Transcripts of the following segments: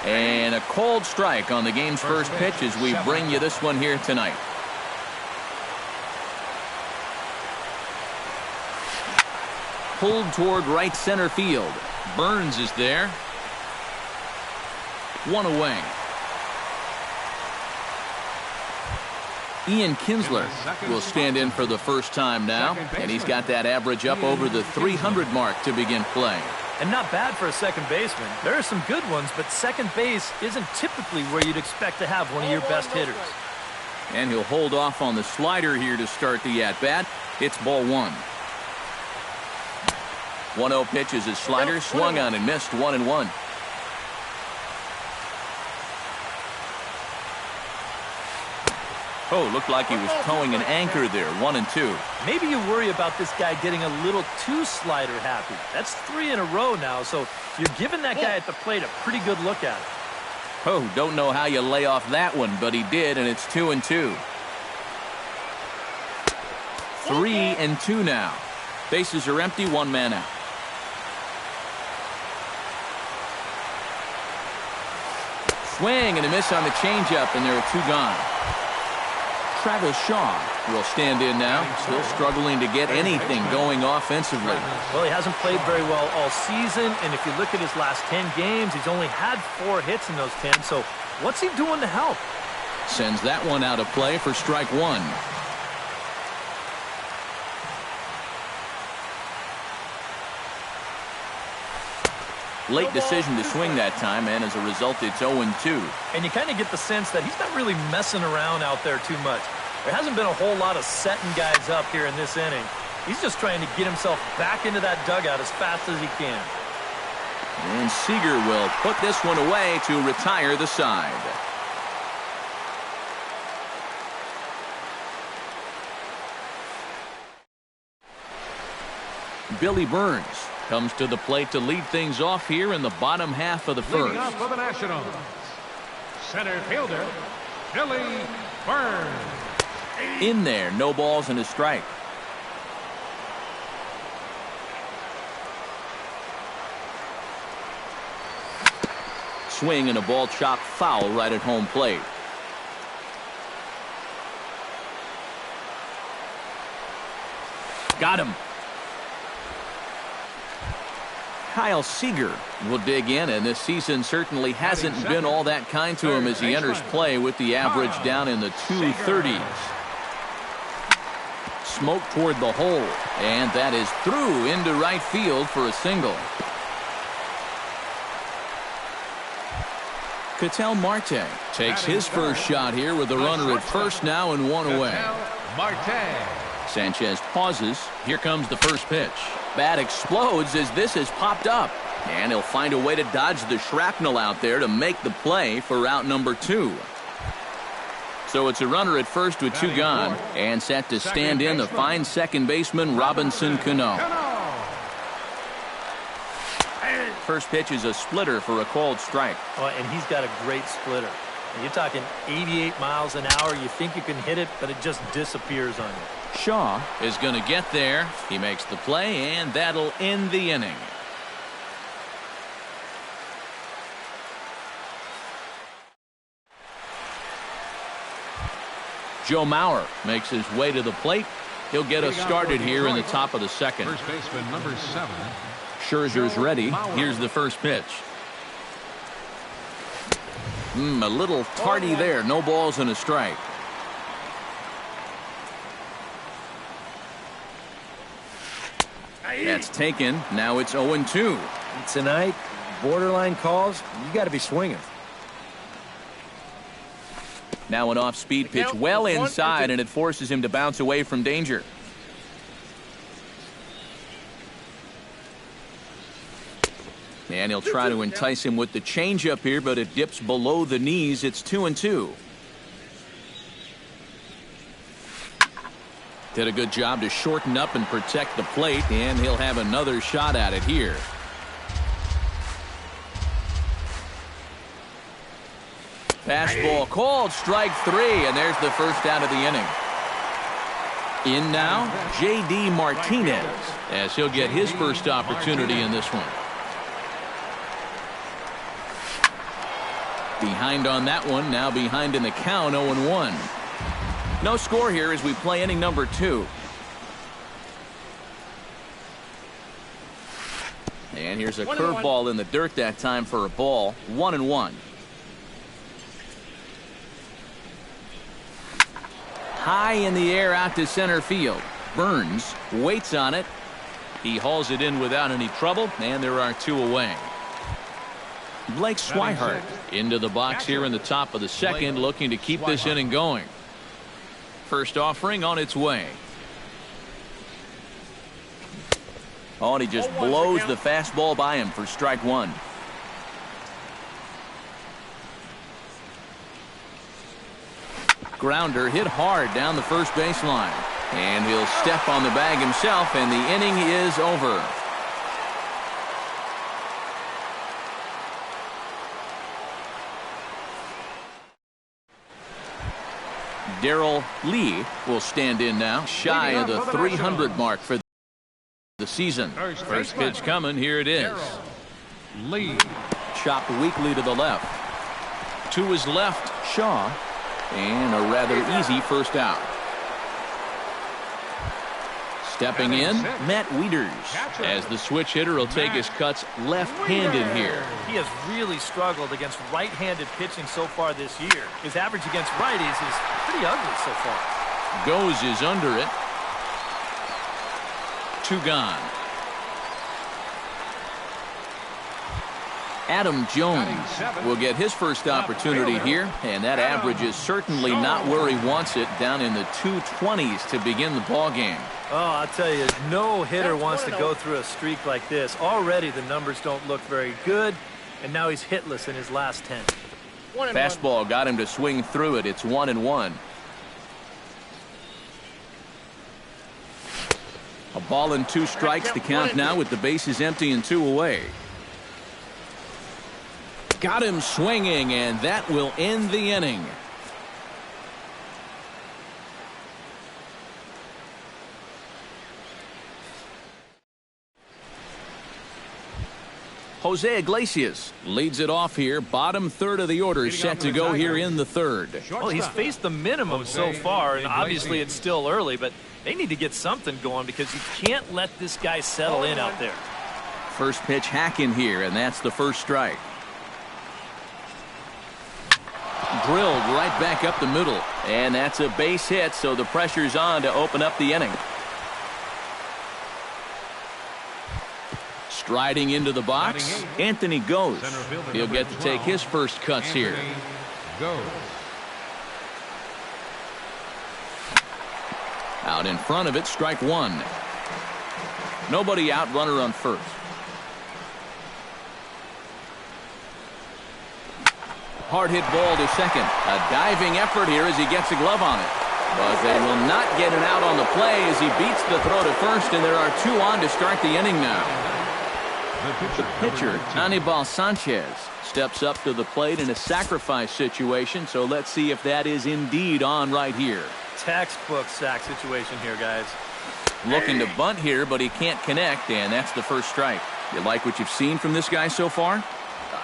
And a cold strike on the game's first pitch as we bring you this one here tonight. Pulled toward right center field. Burns is there. One away. Ian Kinsler will stand in for the first time now, and he's got that average up over the 300 mark to begin play. And not bad for a second baseman. There are some good ones, but second base isn't typically where you'd expect to have one of your best hitters. And he'll hold off on the slider here to start the at-bat. It's ball one. 1-0 pitch is his slider, swung on and missed, 1-1. Oh, looked like he was towing an anchor there, 1-2. Maybe you worry about this guy getting a little too slider happy. That's 3 in a row now, so you're giving that guy at the plate a pretty good look at it. Oh, don't know how you lay off that one, but he did, and it's 2-2. 3-2 now. Bases are empty, one man out. Swing and a miss on the changeup, and there are 2 gone. Travis Shaw will stand in now, still struggling to get anything going offensively. Well, he hasn't played very well all season, and if you look at his last 10 games, he's only had 4 hits in those 10, so what's he doing to help? Sends that one out of play for strike 1. Late decision to swing that time, and as a result, it's 0-2. And you kind of get the sense that he's not really messing around out there too much. There hasn't been a whole lot of setting guys up here in this inning. He's just trying to get himself back into that dugout as fast as he can. And Seager will put this one away to retire the side. Billy Burns comes to the plate to lead things off here in the bottom half of the first. Leading off for the Nationals, center fielder, Billy Burns. In there, no balls and a strike. Swing and a ball chopped foul right at home plate. Got him. Kyle Seager will dig in, and this season certainly hasn't been all that kind to him as he enters play with the average down in the 230s. Smoke toward the hole, and that is through into right field for a single. Ketel Marte takes his first shot here with a runner at first now and 1 away. Sanchez pauses. Here comes the first pitch. Bat explodes as this has popped up, and he'll find a way to dodge the shrapnel out there to make the play for out number 2. So it's a runner at first with 2 gone, and set to stand in the fine second baseman Robinson Cano. First pitch is a splitter for a called strike. Oh, and he's got a great splitter. And you're talking 88 miles an hour. You think you can hit it, but it just disappears on you. Shaw is going to get there. He makes the play, and that'll end the inning. Joe Mauer makes his way to the plate. He'll get us started here in the top of the second. First baseman number 7. Scherzer's ready. Here's the first pitch. A little tardy there. No balls and a strike. That's taken. Now it's 0-2. Tonight, borderline calls, you got to be swinging. Now an off-speed pitch well inside, and it forces him to bounce away from danger. And he'll try to entice him with the changeup here, but it dips below the knees. It's 2-2. Did a good job to shorten up and protect the plate, and he'll have another shot at it here. Fastball called, strike 3, and there's the first out of the inning. In now, J.D. Martinez, as he'll get his first opportunity in this one. Behind on that one, now behind in the count, 0-1. No score here as we play inning number 2. And here's a curveball in the dirt that time for a ball. 1-1. High in the air out to center field. Burns waits on it. He hauls it in without any trouble, and there are 2 away. Blake Swihart into the box here in the top of the second, looking to keep this inning going. First offering on its way. Oh, and he just blows the fastball by him for strike 1. Grounder hit hard down the first baseline. And he'll step on the bag himself, and the inning is over. Darrell Lee will stand in now, shy of the 300 mark for the season. First pitch coming. Here it is. Lee. Chopped weakly to the left. To his left, Shaw. And a rather easy first out. Stepping in, Matt Wieters, as the switch hitter will take his cuts left-handed here. He has really struggled against right-handed pitching so far this year. His average against righties is pretty ugly so far. Goes is under it. 2 gone. Adam Jones will get his first opportunity here, and that average is certainly not where he wants it, down in the 220s to begin the ball game. Oh, I'll tell you, no hitter wants to go through a streak like this. Already the numbers don't look very good, and now he's hitless in his last 10. Fastball got him to swing through it. It's 1-1. A ball and 2 strikes. The count now with the bases empty and 2 away. Got him swinging, and that will end the inning. Jose Iglesias leads it off here. Bottom third of the order set to go here in the third. Well, he's faced the minimum so far, and obviously it's still early, but they need to get something going because you can't let this guy settle in out there. First pitch hack in here, and that's the first strike. Drilled right back up the middle, and that's a base hit, so the pressure's on to open up the inning. Striding into the box, Anthony Goes. He'll get to take his first cuts here. Out in front of it, strike 1. Nobody out, runner on first. Hard hit ball to second. A diving effort here as he gets a glove on it. But they will not get an out on the play as he beats the throw to first, and there are 2 on to start the inning now. The pitcher, Anibal Sanchez, steps up to the plate in a sacrifice situation, so let's see if that is indeed on right here. Textbook sack situation here, guys. Looking to bunt here, but he can't connect, and that's the first strike. You like what you've seen from this guy so far?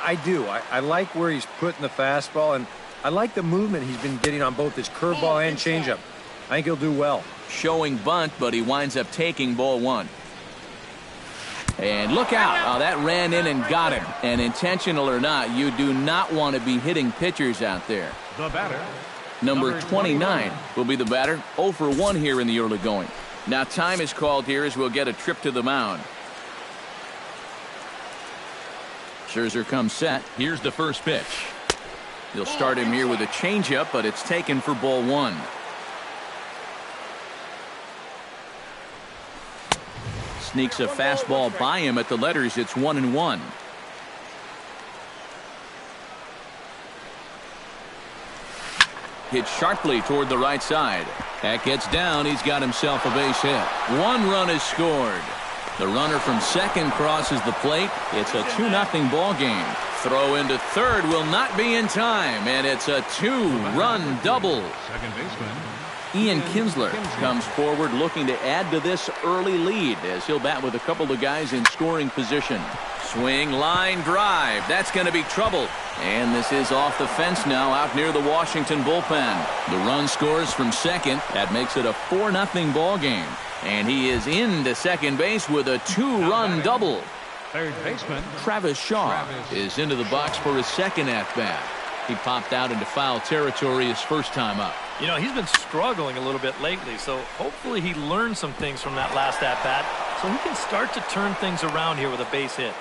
I do. I like where he's putting the fastball, and I like the movement he's been getting on both his curveball and changeup. I think he'll do well. Showing bunt, but he winds up taking ball 1. And look out. Oh, that ran in and got him. And intentional or not, you do not want to be hitting pitchers out there. The batter. Number 29 will be the batter. 0 for 1 here in the early going. Now time is called here as we'll get a trip to the mound. Scherzer comes set. Here's the first pitch. He'll start him here with a changeup, but it's taken for ball 1. Sneaks a fastball by him at the letters. It's 1-1. Hit sharply toward the right side. That gets down. He's got himself a base hit. 1 run is scored. The runner from second crosses the plate. It's a 2-0 ball game. Throw into third will not be in time, and it's a 2-run double. Second baseman. Ian Kinsler comes forward looking to add to this early lead as he'll bat with a couple of guys in scoring position. Swing, line, drive. That's going to be trouble. And this is off the fence now out near the Washington bullpen. The run scores from second. That makes it a 4-0 ball game. And he is into second base with a 2-run double. Third baseman Travis Shaw is into the box for his second at-bat. He popped out into foul territory his first time up. You know, he's been struggling a little bit lately, so hopefully he learned some things from that last at-bat so he can start to turn things around here with a base hit.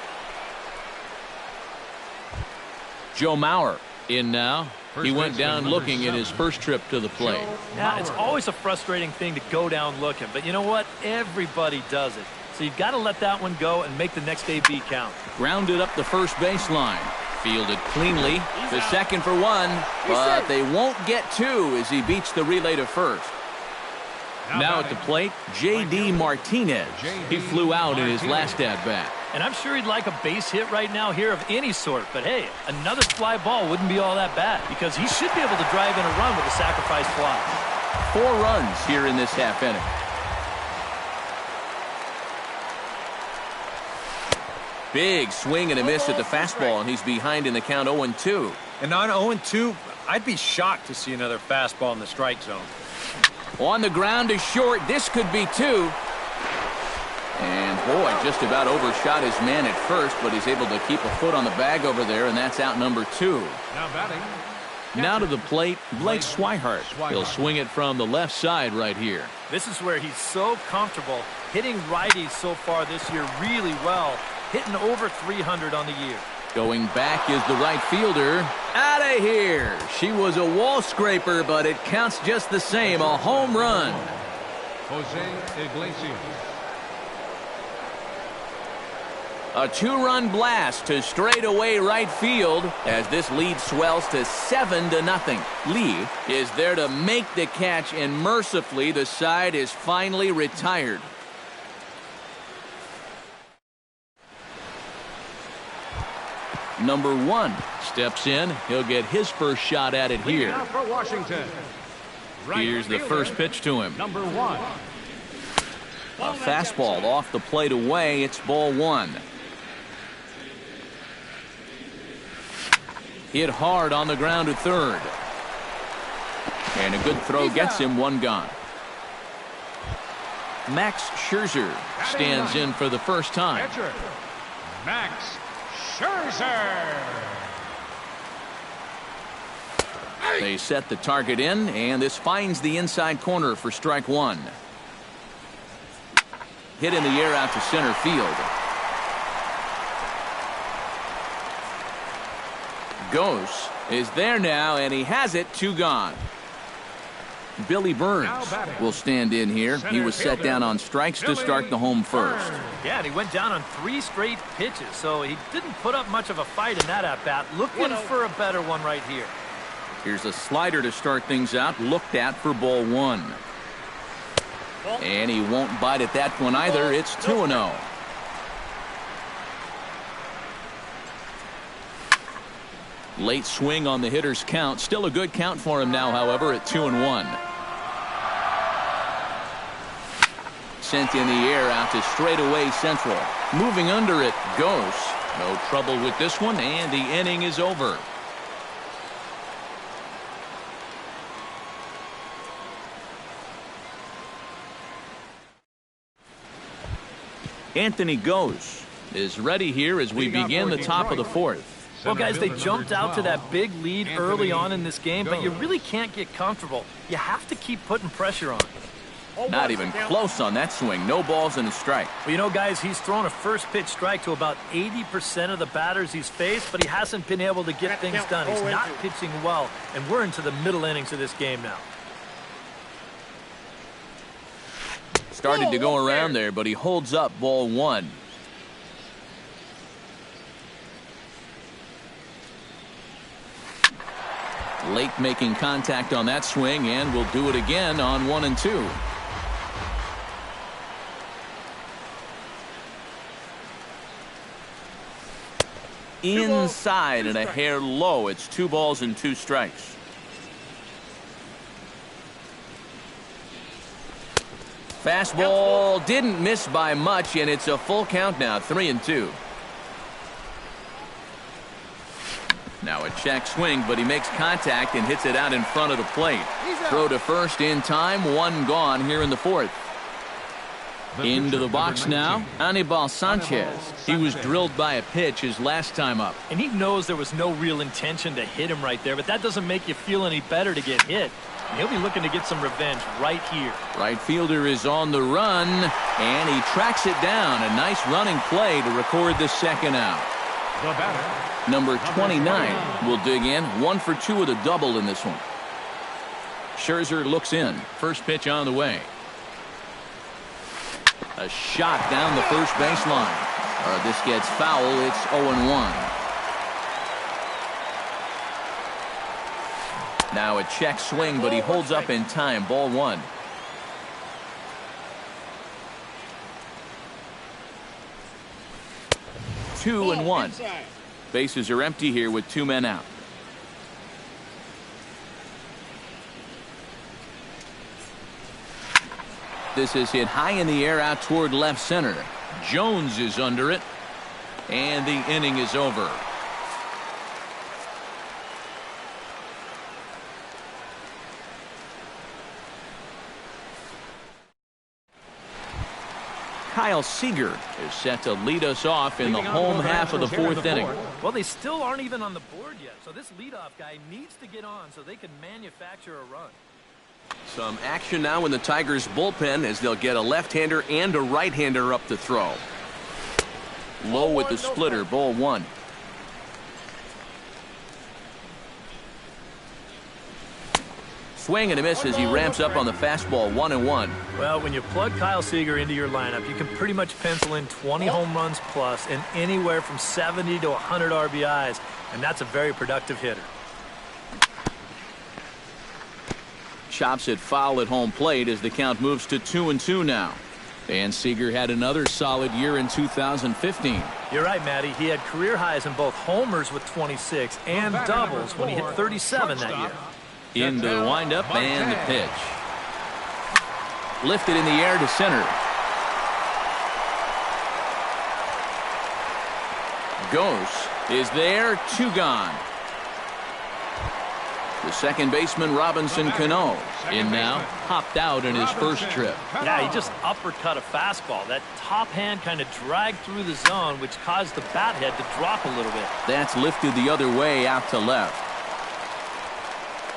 Joe Mauer in now. He went down looking in his first trip to the plate. Yeah, it's always a frustrating thing to go down looking, but you know what? Everybody does it. So you've got to let that one go and make the next AB count. Grounded up the first baseline. Fielded cleanly to second for one, but they won't get two as he beats the relay to first. Now at the plate, J.D. Martinez. He flew out in his last at-bat. And I'm sure he'd like a base hit right now here of any sort, but hey, another fly ball wouldn't be all that bad because he should be able to drive in a run with a sacrifice fly. 4 runs here in this half inning. Big swing and a miss at the fastball, and he's behind in the count 0-2. And on 0-2, I'd be shocked to see another fastball in the strike zone. On the ground is short. This could be 2. And boy, just about overshot his man at first, but he's able to keep a foot on the bag over there, and that's out number 2. now batting. Now to the plate, Blake Swihart. He'll swing it from the left side right here. This is where he's so comfortable hitting righties so far this year really well, hitting over 300 on the year. Going back is the right fielder. Out of here. She was a wall scraper, but it counts just the same. A home run. Jose Iglesias. A 2-run blast to straightaway right field as this lead swells to 7-0. Lee is there to make the catch, and mercifully the side is finally retired. Number 1 steps in. He'll get his first shot at it here. Now for Washington. Here's the first pitch to him. Number 1. A fastball off the plate away. It's ball 1. Hit hard on the ground at third. And a good throw gets him 1 gone. Max Scherzer stands in for the first time. Catcher, Max Scherzer. They set the target in, and this finds the inside corner for strike 1. Hit in the air out to center field. Goes is there now, and he has it. 2 gone. Billy Burns will stand in here. He was set down on strikes to start the home first. Yeah, and he went down on 3 straight pitches, so he didn't put up much of a fight in that at-bat. Looking for a better one right here. Here's a slider to start things out, looked at for ball 1. And he won't bite at that one either. It's 2-0. Late swing on the hitter's count. Still a good count for him now, however, at 2-1. Sent in the air out to straightaway central. Moving under it goes. No trouble with this one, and the inning is over. Anthony Goes is ready here as we begin the top of the 4th. Well, guys, they jumped out to that big lead early on in this game, but you really can't get comfortable. You have to keep putting pressure on. Not even close on that swing. No balls and a strike. Well, you know, guys, he's thrown a first pitch strike to about 80% of the batters he's faced, but he hasn't been able to get things done. He's not pitching well, and we're into the middle innings of this game now. Started to go around there, but he holds up ball 1. Late making contact on that swing, and will do it again on 1 and 2. Inside and a hair low. It's 2 balls and 2 strikes. Fastball didn't miss by much, and it's a full count now, 3 and 2. Now a check swing, but he makes contact and hits it out in front of the plate. Throw to first in time, one gone here in the fourth. Into the box now, Anibal Sanchez. He was drilled by a pitch his last time up. And he knows there was no real intention to hit him right there, but that doesn't make you feel any better to get hit. And he'll be looking to get some revenge right here. Right fielder is on the run, and he tracks it down. A nice running play to record the second out. The batter, Number 29 will dig in. 1 for 2 with a double in this one. Scherzer looks in. First pitch on the way. A shot down the first baseline. This gets foul. It's 0-1. Now a check swing, but he holds up in time. Ball 1. Two and one. Bases are empty here with 2 men out. This is hit high in the air out toward left center. Jones is under it, and the inning is over. Kyle Seager is set to lead us off in the home half of the fourth inning. Well, they still aren't even on the board yet, so this leadoff guy needs to get on so they can manufacture a run. Some action now in the Tigers bullpen as they'll get a left-hander and a right-hander up to throw. Low with the splitter, ball 1. Swing and a miss as he ramps up on the fastball. 1-1. Well, when you plug Kyle Seager into your lineup, you can pretty much pencil in 20 home runs plus and anywhere from 70 to 100 RBIs, and that's a very productive hitter. Chops it foul at home plate as the count moves to 2-2 now. And Seager had another solid year in 2015. You're right, Matty. He had career highs in both homers with 26 and doubles when he hit 37 that year. Into the windup and the pitch. Lifted in the air to center. Ghost is there, 2 gone. The second baseman, Robinson Cano, in now, hopped out in his first trip. Yeah, he just uppercut a fastball. That top hand kind of dragged through the zone, which caused the bat head to drop a little bit. That's lifted the other way out to left.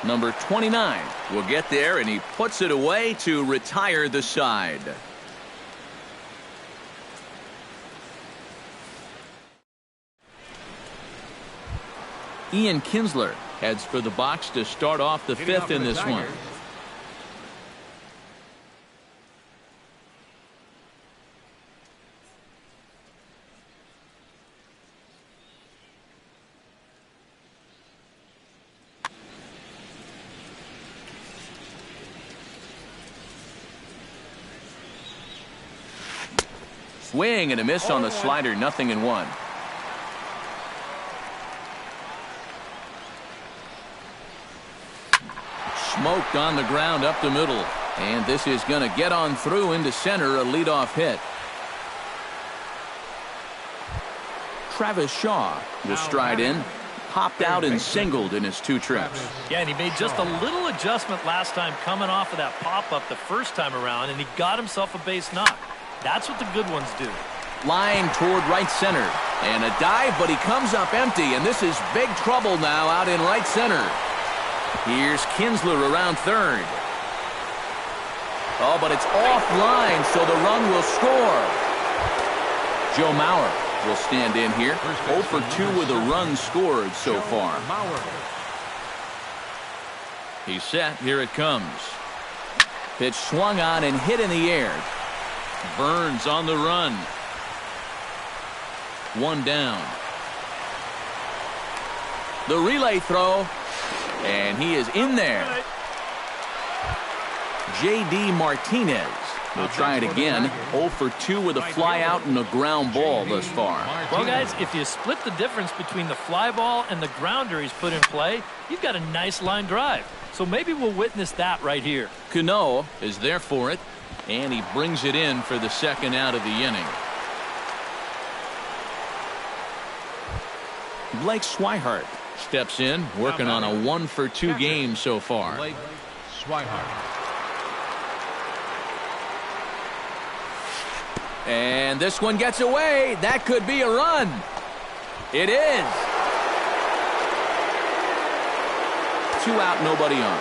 Number 29 will get there, and he puts it away to retire the side. Ian Kinsler heads for the box to start off the fifth in this one. Swing and a miss on the slider, 0-1. Smoked on the ground up the middle. And this is going to get on through into center, a leadoff hit. Travis Shaw will stride in. Popped out and singled in his 2 trips. Yeah, and he made just a little adjustment last time coming off of that pop-up the first time around, and he got himself a base knock. That's what the good ones do. Line toward right center. And a dive, but he comes up empty, and this is big trouble now out in right center. Here's Kinsler around third. Oh, but it's offline, so the run will score. Joe Mauer will stand in here. 0 for 2 with a run scored so far. He's set. Here it comes. Pitch swung on and hit in the air. Burns on the run. 1 down. The relay throw. And he is in there. J.D. Martinez will try it again. 0 for 2 with a fly out and a ground ball thus far. Well, guys, if you split the difference between the fly ball and the grounder he's put in play, you've got a nice line drive. So maybe we'll witness that right here. Cano is there for it, and he brings it in for the second out of the inning. Blake Swihart Steps in, working on a 1-for-2 game so far. Blake Swihart. And this one gets away. That could be a run. It is. 2 out, nobody on.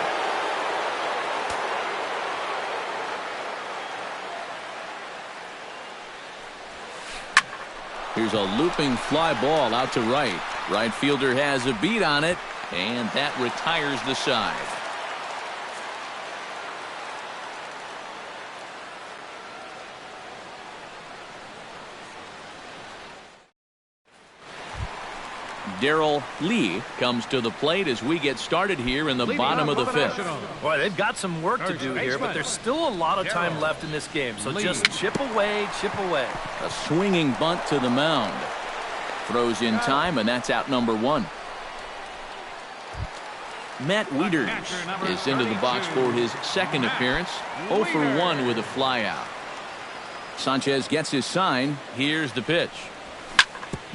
Here's a looping fly ball out to right. Right fielder has a beat on it, and that retires the side. Darrell Lee comes to the plate as we get started here in the bottom of the 5th. Boy, they've got some work to do here, but there's still a lot of time left in this game. So just chip away, chip away. A swinging bunt to the mound. Throws in time, and that's out number 1. Matt Wieters is into the box for his second appearance. 0 for 1 with a flyout. Sanchez gets his sign. Here's the pitch.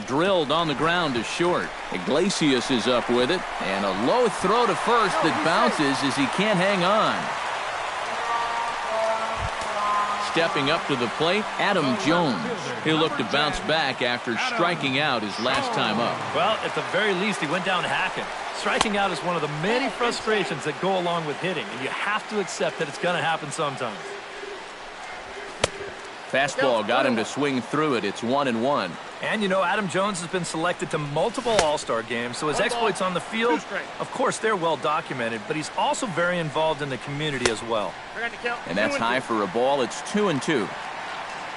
Drilled on the ground to short. Iglesias is up with it, and a low throw to first that bounces as he can't hang on. Stepping up to the plate, Adam Jones. He'll look to bounce back after striking out his last time up. Well, at the very least, he went down hacking. Striking out is one of the many frustrations that go along with hitting, and you have to accept that it's going to happen sometimes. Fastball got him to swing through it. It's 1-1. And, you know, Adam Jones has been selected to multiple All-Star games, so his exploits on the field, of course, they're well documented, but he's also very involved in the community as well. And that's high for a ball. It's 2-2.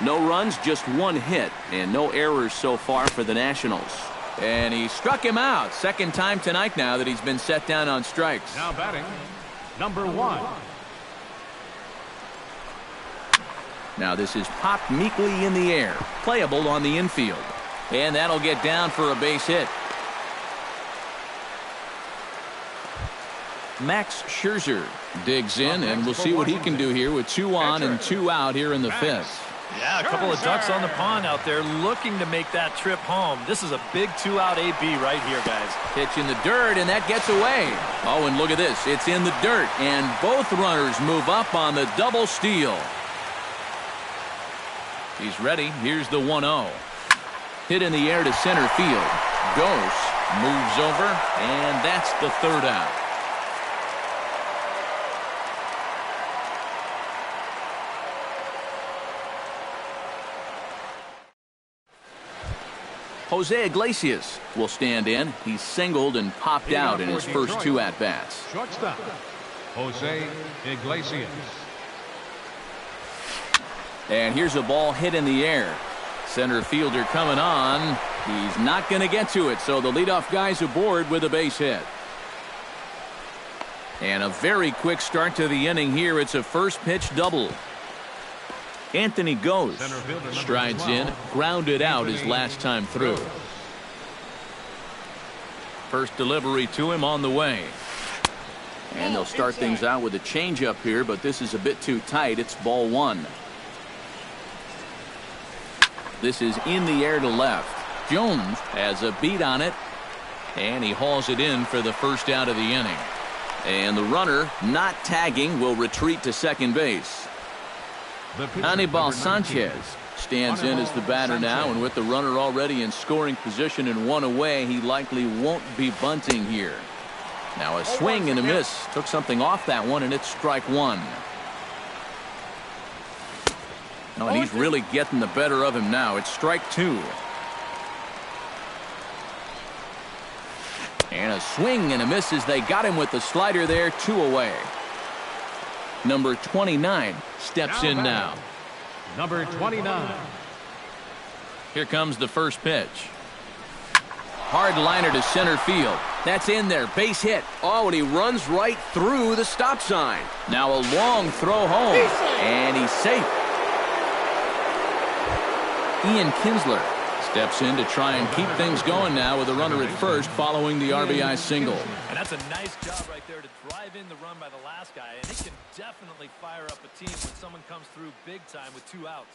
No runs, just 1 hit, and no errors so far for the Nationals. And he struck him out. Second time tonight now that he's been set down on strikes. Now batting, number 1. Now this is popped meekly in the air. Playable on the infield. And that'll get down for a base hit. Max Scherzer digs in, and we'll see what he can do here with 2 on and 2 out here in the 5th. Yeah, a couple of ducks on the pond out there looking to make that trip home. This is a big 2-out AB right here, guys. Pitch in the dirt, and that gets away. Oh, and look at this. It's in the dirt, and both runners move up on the double steal. He's ready. Here's the 1-0. Hit in the air to center field. Goes, moves over, and that's the 3rd out. Jose Iglesias will stand in. He's singled and popped out in his first 2 at-bats. Shortstop, Jose Iglesias. And here's a ball hit in the air. Center fielder coming on. He's not going to get to it, so the leadoff guy's aboard with a base hit. And a very quick start to the inning here. It's a first pitch double. Anthony goes, strides in, grounded out his last time through. First delivery to him on the way. And they'll start things out with a changeup here, but this is a bit too tight. It's ball 1. This is in the air to left. Jones has a beat on it, and he hauls it in for the first out of the inning. And the runner, not tagging, will retreat to second base. Anibal Sanchez stands in as the batter now, and with the runner already in scoring position and 1 away, he likely won't be bunting here. Now a swing and a miss. Took something off that one, and it's strike 1. Oh, and he's really getting the better of him now. It's strike 2. And a swing and a miss as they got him with the slider there. 2 away. Number 29 steps in now. Number 29. Here comes the first pitch. Hard liner to center field. That's in there. Base hit. Oh, and he runs right through the stop sign. Now a long throw home. And he's safe. Ian Kinsler steps in to try and keep things going now with a runner at first following the RBI single. And that's a nice job right there to drive in the run by the last guy. And it can definitely fire up a team when someone comes through big time with 2 outs.